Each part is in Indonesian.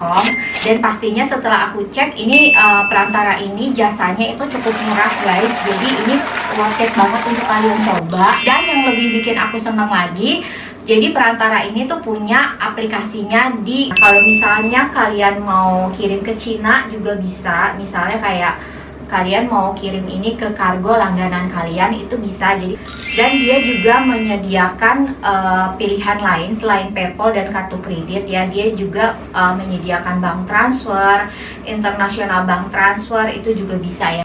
Dan pastinya setelah aku cek ini perantara ini jasanya itu cukup murah guys, jadi ini worth it banget untuk kalian coba. Dan yang lebih bikin aku senang lagi, jadi perantara ini tuh punya aplikasinya di, kalau misalnya kalian mau kirim ke Cina juga bisa, misalnya kayak kalian mau kirim ini ke kargo langganan kalian itu bisa. Jadi dan dia juga menyediakan pilihan lain selain PayPal dan kartu kredit ya. Dia juga menyediakan bank transfer, internasional bank transfer itu juga bisa ya.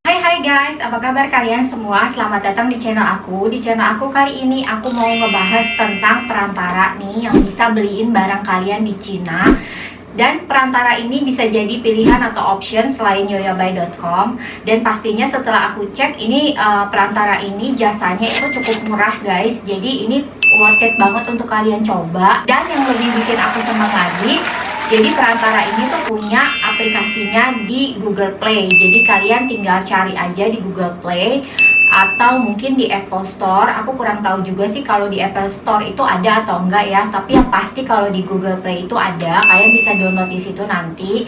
Hai guys, apa kabar kalian semua? Selamat datang di channel aku. Di channel aku kali ini aku mau ngebahas tentang perantara nih yang bisa beliin barang kalian di Cina. Dan perantara ini bisa jadi pilihan atau option selain yoyabuy.com. Dan pastinya setelah aku cek ini perantara ini jasanya itu cukup murah guys. Jadi ini worth it banget untuk kalian coba. Dan yang lebih bikin aku senang lagi, jadi perantara ini tuh punya aplikasinya di Google Play. Jadi kalian tinggal cari aja di Google Play atau mungkin di Apple Store. Aku kurang tahu juga sih kalau di Apple Store itu ada atau enggak ya. Tapi yang pasti kalau di Google Play itu ada. Kalian bisa download di situ nanti.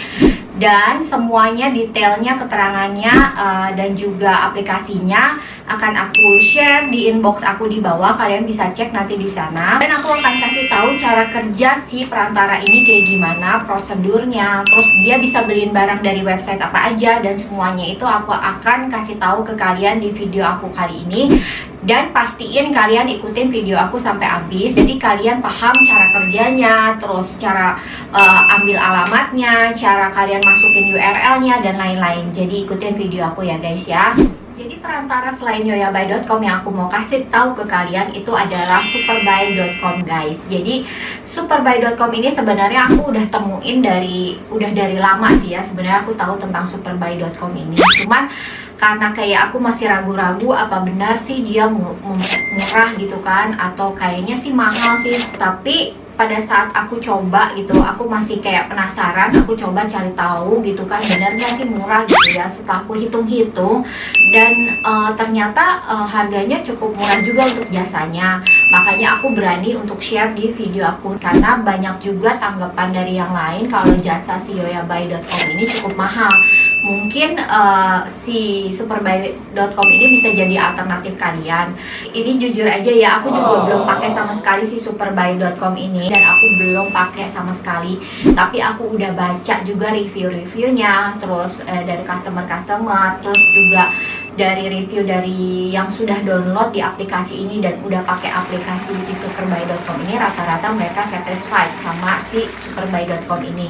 Dan semuanya detailnya, keterangannya dan juga aplikasinya akan aku share di inbox aku di bawah. Kalian bisa cek nanti di sana. Dan aku akan kasih tahu cara kerja si perantara ini kayak gimana, prosedurnya. Terus dia bisa beliin barang dari website apa aja, dan semuanya itu aku akan kasih tahu ke kalian di video aku kali ini. Dan pastiin kalian ikutin video aku sampai habis, jadi kalian paham cara kerjanya, terus cara ambil alamatnya, cara kalian masukin URL-nya dan lain-lain. Jadi ikutin video aku ya guys ya. Jadi perantara selain yoyabuy.com yang aku mau kasih tahu ke kalian itu adalah superbuy.com guys. Jadi superbuy.com ini sebenarnya aku udah temuin dari lama sih ya. Sebenarnya aku tahu tentang superbuy.com ini. Cuman karena kayak aku masih ragu-ragu apa benar sih dia murah gitu kan, atau kayaknya sih mahal sih. Tapi pada saat aku coba gitu, aku masih kayak penasaran, aku coba cari tahu gitu kan, bener nggak sih murah gitu ya. Setelah aku hitung-hitung dan ternyata harganya cukup murah juga untuk jasanya. Makanya aku berani untuk share di video aku, karena banyak juga tanggapan dari yang lain kalau jasa si yoyabuy.com ini cukup mahal. Mungkin si superbuy.com ini bisa jadi alternatif kalian. Ini jujur aja ya, aku juga belum pakai sama sekali si superbuy.com ini, dan aku belum pakai sama sekali. Tapi aku udah baca juga review-reviewnya, terus dari customer-customer, terus juga dari review dari yang sudah download di aplikasi ini dan udah pakai aplikasi si superbuy.com ini, rata-rata mereka satisfied sama si superbuy.com ini.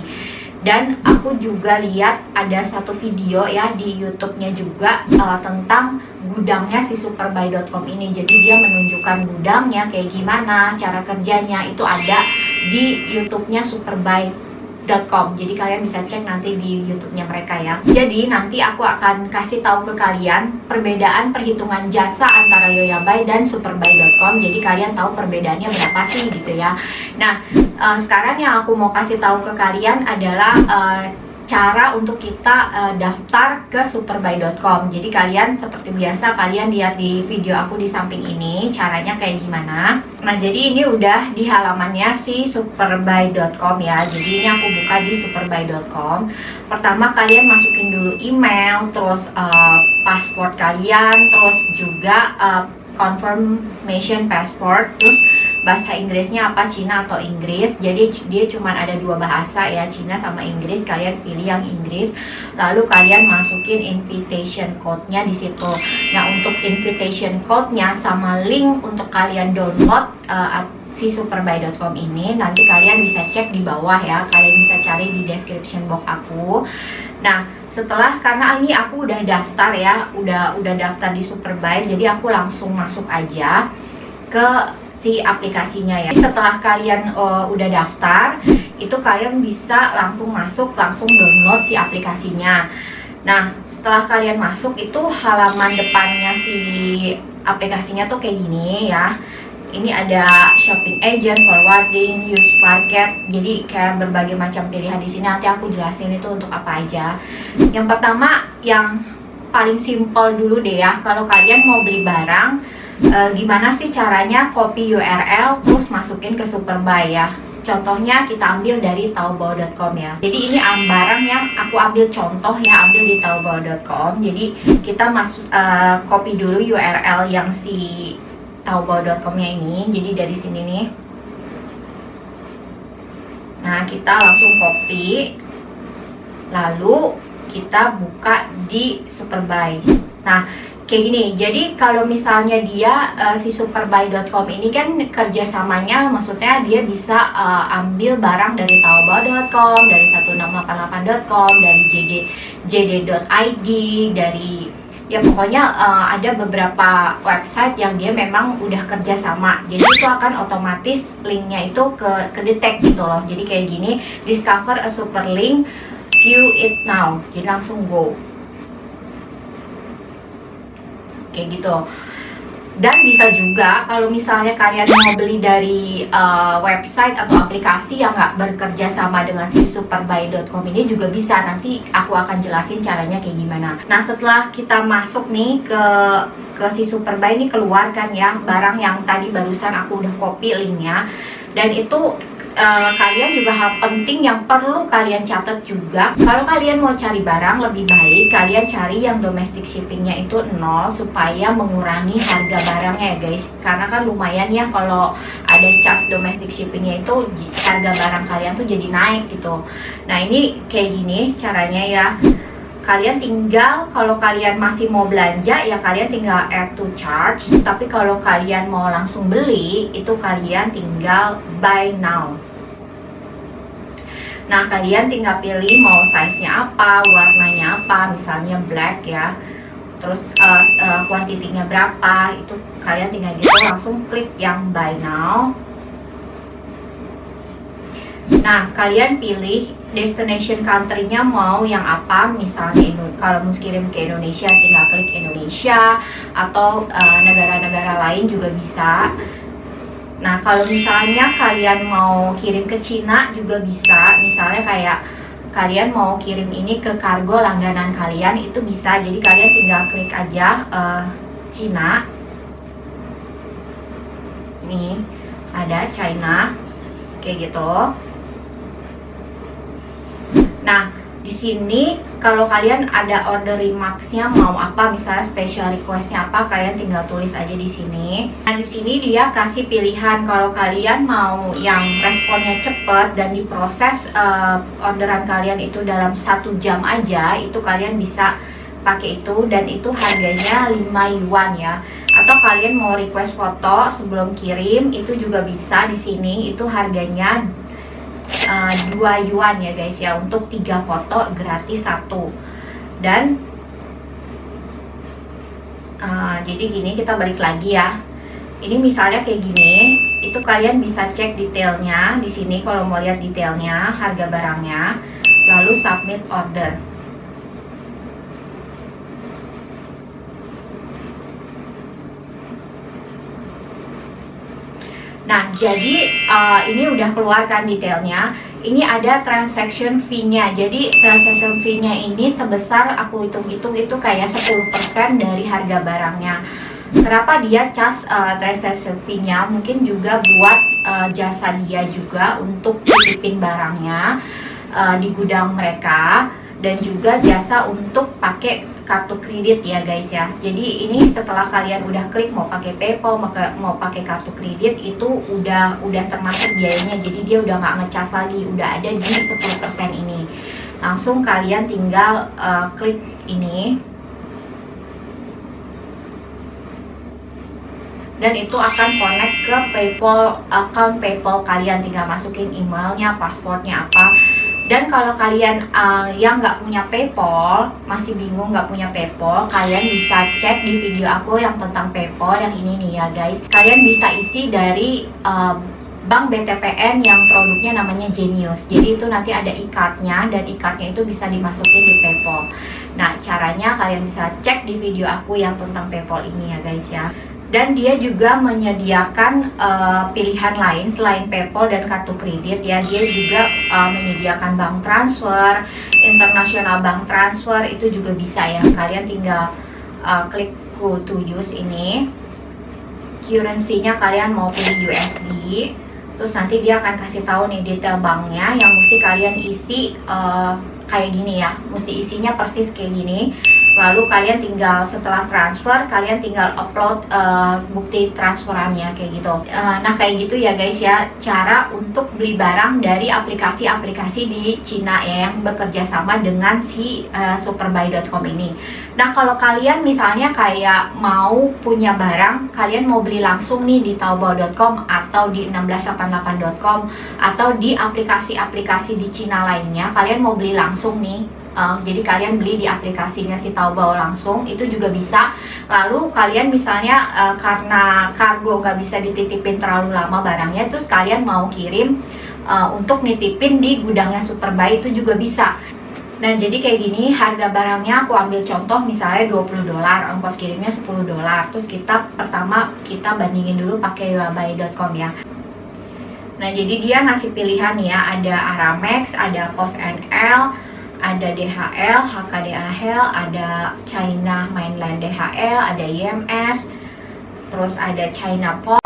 Dan aku juga lihat ada satu video ya di YouTube-nya juga tentang gudangnya si superbuy.com ini. Jadi dia menunjukkan gudangnya kayak gimana, cara kerjanya itu ada di YouTube-nya superbuy.com. Jadi kalian bisa cek nanti di YouTube-nya mereka ya. Jadi nanti aku akan kasih tahu ke kalian perbedaan perhitungan jasa antara yoyabuy dan superbuy.com. Jadi kalian tahu perbedaannya berapa sih gitu ya. Nah, sekarang yang aku mau kasih tahu ke kalian adalah cara untuk kita daftar ke superbuy.com. Jadi kalian seperti biasa, kalian lihat di video aku di samping ini caranya kayak gimana. Nah, jadi ini udah di halamannya si superbuy.com ya. Jadi ini aku buka di superbuy.com. Pertama kalian masukin dulu email, terus paspor kalian, terus juga confirmation passport, terus bahasa Inggrisnya apa, Cina atau Inggris. Jadi dia cuma ada dua bahasa ya, Cina sama Inggris. Kalian pilih yang Inggris, lalu kalian masukin invitation code-nya di situ. Nah, untuk invitation code-nya sama link untuk kalian download si superbuy.com ini, nanti kalian bisa cek di bawah ya. Kalian bisa cari di description box aku. Nah, setelah, karena ini aku udah daftar ya, udah daftar di Superbuy, jadi aku langsung masuk aja ke si aplikasinya ya. Setelah kalian udah daftar, itu kalian bisa langsung masuk, langsung download si aplikasinya. Nah, setelah kalian masuk itu halaman depannya si aplikasinya tuh kayak gini ya. Ini ada shopping agent, forwarding, use market. Jadi kayak berbagai macam pilihan di sini. Nanti aku jelasin itu untuk apa aja. Yang pertama, yang paling simple dulu deh ya. Kalau kalian mau beli barang, gimana sih caranya copy URL terus masukin ke Superbuy ya. Contohnya kita ambil dari taobao.com ya. Jadi ini barang yang aku ambil contoh ya, ambil di taobao.com. Jadi kita copy dulu URL yang si taobao.com-nya ini. Jadi dari sini nih. Nah, kita langsung copy. Lalu kita buka di Superbuy. Nah, kayak gini. Jadi kalau misalnya dia si Superbuy.com ini kan kerjasamanya, maksudnya dia bisa ambil barang dari taobao.com, dari 1688.com, dari jd.id, dari ya pokoknya ada beberapa website yang dia memang udah kerjasama. Jadi itu akan otomatis linknya itu ke detect gitu loh. Jadi kayak gini, discover a super link, view it now. Jadi langsung go. Kayak gitu. Dan bisa juga kalau misalnya kalian mau beli dari website atau aplikasi yang nggak bekerja sama dengan si superbuy.com ini juga bisa. Nanti aku akan jelasin caranya kayak gimana. Nah, setelah kita masuk nih ke si Superbuy ini, keluarkan ya barang yang tadi barusan aku udah copy linknya. Dan itu kalian juga hal penting yang perlu kalian catat juga. Kalau kalian mau cari barang, lebih baik kalian cari yang domestic shippingnya itu 0 supaya mengurangi harga barangnya ya guys. Karena kan lumayan ya kalau ada charge domestic shippingnya itu harga barang kalian tuh jadi naik gitu. Nah, ini kayak gini caranya ya. Kalian tinggal, kalau kalian masih mau belanja ya kalian tinggal add to charge. Tapi kalau kalian mau langsung beli, itu kalian tinggal buy now. Nah, kalian tinggal pilih mau size-nya apa, warnanya apa, misalnya black ya. Terus kuantitinya berapa, itu kalian tinggal gitu langsung klik yang buy now. Nah, kalian pilih destination country-nya mau yang apa. Misalnya kalau mau kirim ke Indonesia tinggal klik Indonesia, atau negara-negara lain juga bisa. Nah, kalau misalnya kalian mau kirim ke Cina juga bisa. Misalnya kayak kalian mau kirim ini ke kargo langganan kalian, itu bisa. Jadi kalian tinggal klik aja Cina. Ini ada China kayak gitu. Nah, di sini kalau kalian ada order remarks-nya mau apa, misalnya special request-nya apa, kalian tinggal tulis aja di sini. Nah, di sini dia kasih pilihan kalau kalian mau yang responnya cepet dan diproses orderan kalian itu dalam 1 jam aja, itu kalian bisa pakai itu, dan itu harganya 5 yuan ya. Atau kalian mau request foto sebelum kirim, itu juga bisa. Di sini itu harganya 2 yuan ya guys ya, untuk 3 foto gratis 1. Dan jadi gini, kita balik lagi ya. Ini misalnya kayak gini, itu kalian bisa cek detailnya di sini. Kalau mau lihat detailnya, harga barangnya, lalu submit order. Nah, jadi ini udah keluarkan detailnya. Ini ada transaction fee-nya. Jadi transaction fee-nya ini sebesar, aku hitung-hitung itu kayak 10% dari harga barangnya. Kenapa dia charge transaction fee-nya? Mungkin juga buat jasa dia juga untuk titipin barangnya di gudang mereka, dan juga jasa untuk pakai kartu kredit ya guys ya. Jadi ini setelah kalian udah klik mau pakai PayPal, mau pakai kartu kredit, itu udah termasuk biayanya. Jadi dia udah nggak ngecas lagi, udah ada di 10% ini. Langsung kalian tinggal klik ini, dan itu akan connect ke PayPal, account PayPal kalian. Tinggal masukin emailnya, passwordnya apa. Dan kalau kalian yang nggak punya PayPal, masih bingung nggak punya PayPal, kalian bisa cek di video aku yang tentang PayPal yang ini nih ya guys. Kalian bisa isi dari Bank BTPN yang produknya namanya Genius. Jadi itu nanti ada e-cardnya, dan e-cardnya itu bisa dimasukin di PayPal. Nah, caranya kalian bisa cek di video aku yang tentang PayPal ini ya guys ya. Dan dia juga menyediakan pilihan lain selain PayPal dan kartu kredit ya. Dia juga menyediakan bank transfer, international bank transfer, itu juga bisa ya. Kalian tinggal klik go to use ini. currency-nya kalian mau pilih USD. Terus nanti dia akan kasih tahu nih detail banknya yang mesti kalian isi kayak gini ya. Mesti isinya persis kayak gini. Lalu kalian tinggal setelah transfer, kalian tinggal upload bukti transferannya kayak gitu. Nah kayak gitu ya guys ya, cara untuk beli barang dari aplikasi-aplikasi di Cina ya, yang bekerja sama dengan si superbuy.com ini. Nah kalau kalian misalnya kayak mau punya barang, kalian mau beli langsung nih di taobao.com atau di 1688.com atau di aplikasi-aplikasi di Cina lainnya, kalian mau beli langsung nih. Jadi kalian beli di aplikasinya si Taobao langsung, itu juga bisa. Lalu kalian misalnya karena kargo nggak bisa dititipin terlalu lama barangnya, terus kalian mau kirim untuk nitipin di gudangnya Superbuy, itu juga bisa. Nah jadi kayak gini, harga barangnya aku ambil contoh misalnya $20, ongkos kirimnya $10. Terus pertama kita bandingin dulu pakai yuabuy.com ya. Nah jadi dia ngasih pilihan ya, ada Aramex, ada POS NL, ada DHL, HKDHL, ada China Mainland DHL, ada IMS, terus ada China Post,